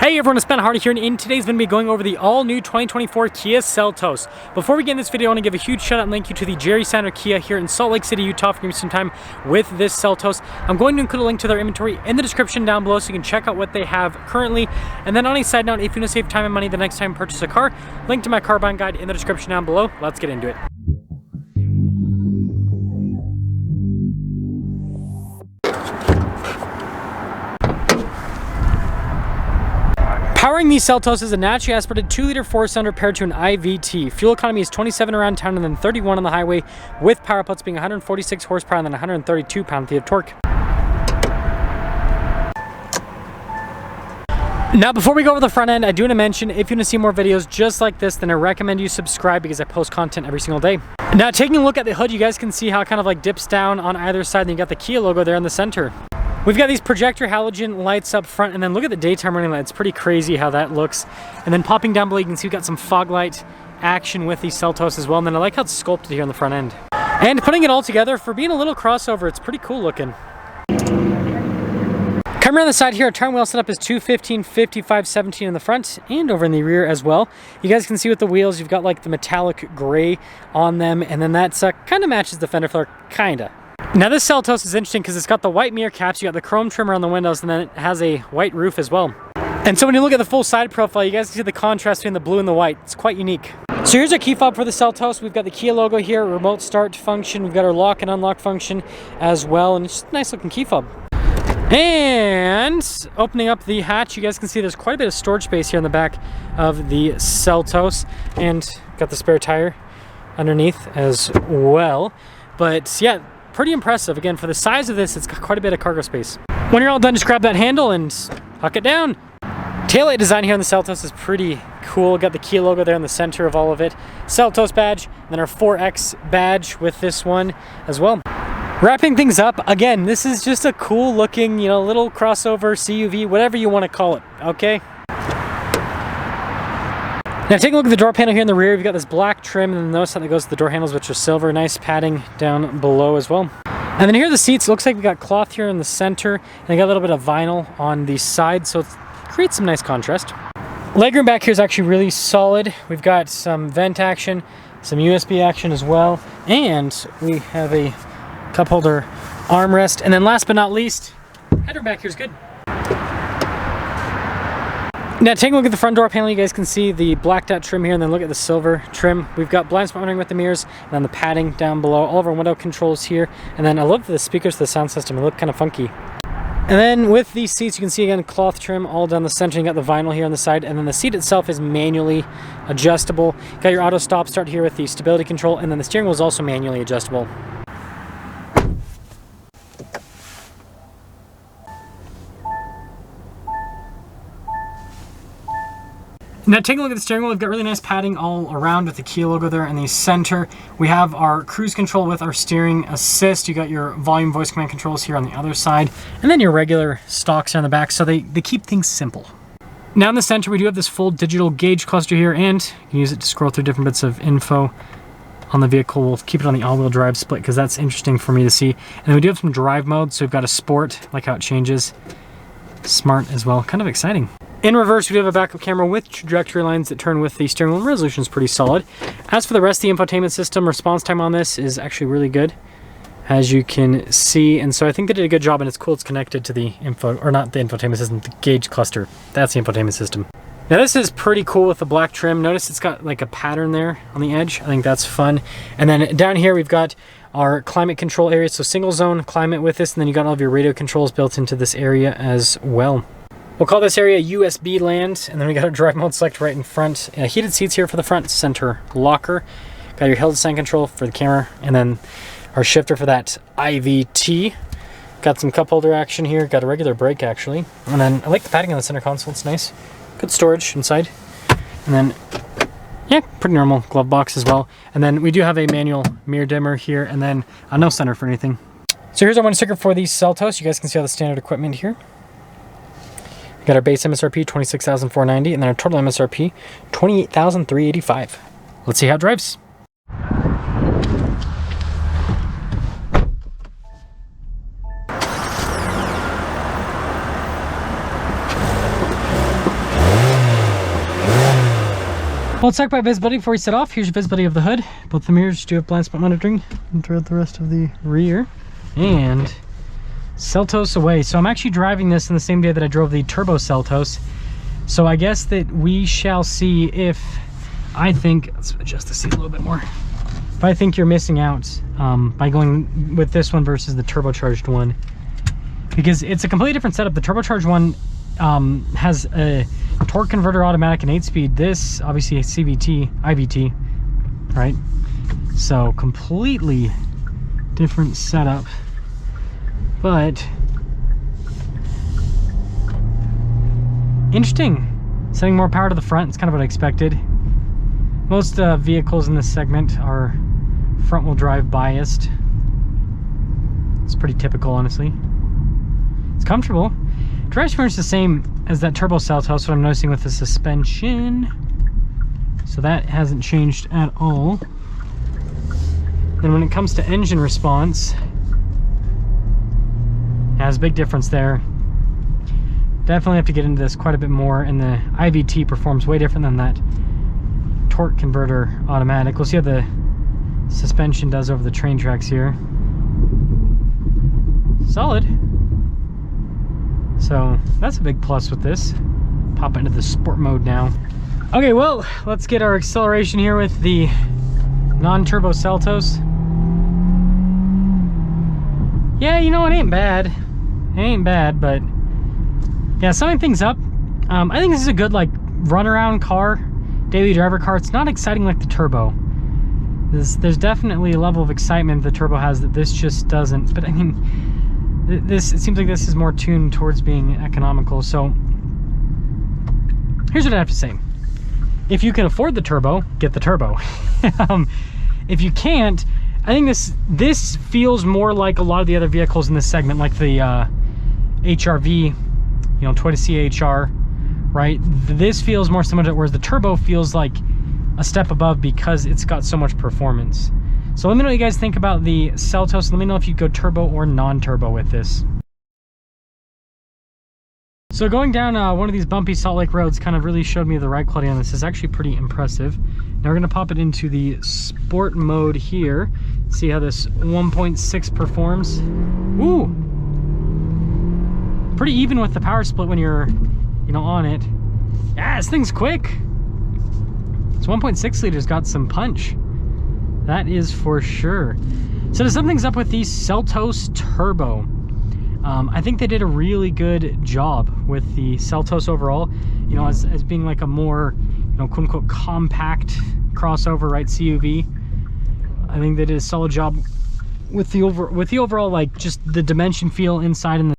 Hey everyone, it's Ben Hardy here, and in today's video, we're going over the all-new 2024 Kia Seltos. Before we get in this video, I want to give a huge shout out and thank you to the Jerry Sander Kia here in Salt Lake City, Utah for giving me some time with this Seltos. I'm going to include a link to their inventory in the description down below so you can check out what they have currently. And then on a side note, if you want to save time and money the next time you purchase a car, link to my car buying guide in the description down below. Let's get into it. Powering these Seltos is a naturally aspirated 2-liter 4-cylinder paired to an IVT. Fuel economy is 27 around town and then 31 on the highway, with power outputs being 146 horsepower and then 132 pound-feet of torque. Now, before we go over the front end, I do want to mention, if you want to see more videos just like this, then I recommend you subscribe because I post content every single day. Now, taking a look at the hood, you guys can see how it kind of like dips down on either side, and you got the Kia logo there in the center. We've got these projector halogen lights up front, and then look at the daytime running light. It's pretty crazy how that looks. And then popping down below, you can see we've got some fog light action with these Seltos as well. And then I like how it's sculpted here on the front end. And putting it all together, for being a little crossover, it's pretty cool looking. Coming around the side here, our turn wheel setup is 215, 55, 17 in the front and over in the rear as well. You guys can see with the wheels, you've got like the metallic gray on them, and then that's kind of matches the fender flare, kinda. Now this Seltos is interesting because it's got the white mirror caps, you got the chrome trimmer on the windows, and then it has a white roof as well. And so when you look at the full side profile, you guys can see the contrast between the blue and the white. It's quite unique. So here's our key fob for the Seltos. We've got the Kia logo here, remote start function. We've got our lock and unlock function as well, and it's just a nice looking key fob. And opening up the hatch, you guys can see there's quite a bit of storage space here in the back of the Seltos, and got the spare tire underneath as well. But yeah, pretty impressive. Again, for the size of this, it's got quite a bit of cargo space. When you're all done, just grab that handle and huck it down. Taillight design here on the Seltos is pretty cool. Got the Kia logo there in the center of all of it. Seltos badge, and then our 4X badge with this one as well. Wrapping things up, again, this is just a cool looking, you know, little crossover, CUV, whatever you want to call it, okay? Now taking a look at the door panel here in the rear, we've got this black trim, and then notice how that goes to the door handles, which are silver. Nice padding down below as well. And then here are the seats. Looks like we got cloth here in the center, and they got a little bit of vinyl on the side, so it creates some nice contrast. Legroom back here is actually really solid. We've got some vent action, some USB action as well, and we have a cup holder armrest. And then last but not least, headroom back here is good. Now taking a look at the front door panel, you guys can see the blacked out trim here, and then look at the silver trim. We've got blind spot monitoring with the mirrors, and then the padding down below, all of our window controls here. And then I love the speakers, the sound system, they look kind of funky. And then with these seats, you can see again cloth trim all down the center. You got the vinyl here on the side, and then the seat itself is manually adjustable. Got your auto stop start here with the stability control, and then the steering wheel is also manually adjustable. Now taking a look at the steering wheel, we've got really nice padding all around with the Kia logo there in the center. We have our cruise control with our steering assist. You got your volume voice command controls here on the other side, and then your regular stocks on the back, so they keep things simple. Now in the center, we do have this full digital gauge cluster here, and you can use it to scroll through different bits of info on the vehicle. We'll keep it on the all-wheel drive split because that's interesting for me to see. And then we do have some drive modes, so we've got a sport, like how it changes, smart as well, kind of exciting. In reverse, we do have a backup camera with trajectory lines that turn with the steering wheel. Resolution is pretty solid. As for the rest of the infotainment system, response time on this is actually really good, as you can see. And so I think they did a good job, and it's cool it's connected to the not the infotainment system, the gauge cluster. That's the infotainment system. Now this is pretty cool with the black trim. Notice it's got like a pattern there on the edge. I think that's fun. And then down here we've got our climate control area. So single zone climate with this, and then you got all of your radio controls built into this area as well. We'll call this area USB land, and then we got our drive mode select right in front. Heated seats here for the front center locker. Got your hill descent control for the camera, and then our shifter for that IVT. Got some cup holder action here. Got a regular brake actually. And then I like the padding on the center console, it's nice. Good storage inside. And then, yeah, pretty normal glove box as well. And then we do have a manual mirror dimmer here, and then no center for anything. So here's our one sticker for these Seltos. You guys can see all the standard equipment here. Got our base MSRP, $26,490, and then our total MSRP, $28,385. Let's see how it drives. Well, let's talk about visibility before we set off. Here's your visibility of the hood. Both the mirrors do have blind spot monitoring throughout the rest of the rear. And Seltos away. So I'm actually driving this in the same day that I drove the Turbo Seltos. So I guess that we shall see if I think, let's adjust the seat a little bit more. If I think you're missing out by going with this one versus the turbocharged one, because it's a completely different setup. The turbocharged one has a torque converter automatic and 8-speed. This obviously a CVT, IVT, right? So completely different setup, but interesting. Setting more power to the front, it's kind of what I expected. Most vehicles in this segment are front-wheel drive biased. It's pretty typical, honestly. It's comfortable. Drive experience is the same as that Turbo Seltos, what I'm noticing with the suspension. So that hasn't changed at all. Then when it comes to engine response, it has a big difference there. Definitely have to get into this quite a bit more, and the IVT performs way different than that torque converter automatic. We'll see how the suspension does over the train tracks here. Solid. So that's a big plus with this. Pop into the sport mode now. Okay, well, let's get our acceleration here with the non-turbo Seltos. Yeah, you know, it ain't bad. It ain't bad, but yeah, summing things up, I think this is a good like runaround car, daily driver car. It's not exciting like the turbo. There's definitely a level of excitement the turbo has that this just doesn't. But I mean, it seems like this is more tuned towards being economical. So here's what I have to say: if you can afford the turbo, get the turbo. If you can't, I think this feels more like a lot of the other vehicles in this segment, like the HRV, you know, Toyota CHR, right? This feels more similar to it, whereas the turbo feels like a step above because it's got so much performance. So let me know what you guys think about the Seltos. Let me know if you go turbo or non-turbo with this. So going down one of these bumpy Salt Lake roads kind of really showed me the ride quality on this. It's actually pretty impressive. Now we're gonna pop it into the sport mode here. See how this 1.6 performs. Ooh! Pretty even with the power split when you're, you know, on it. Yeah, this thing's quick. This 1.6 liter's got some punch. That is for sure. So to sum things up with the Seltos Turbo, I think they did a really good job with the Seltos overall, you know, as being like a more, you know, quote unquote compact crossover, right, CUV. I think they did a solid job with the overall, like, just the dimension feel inside and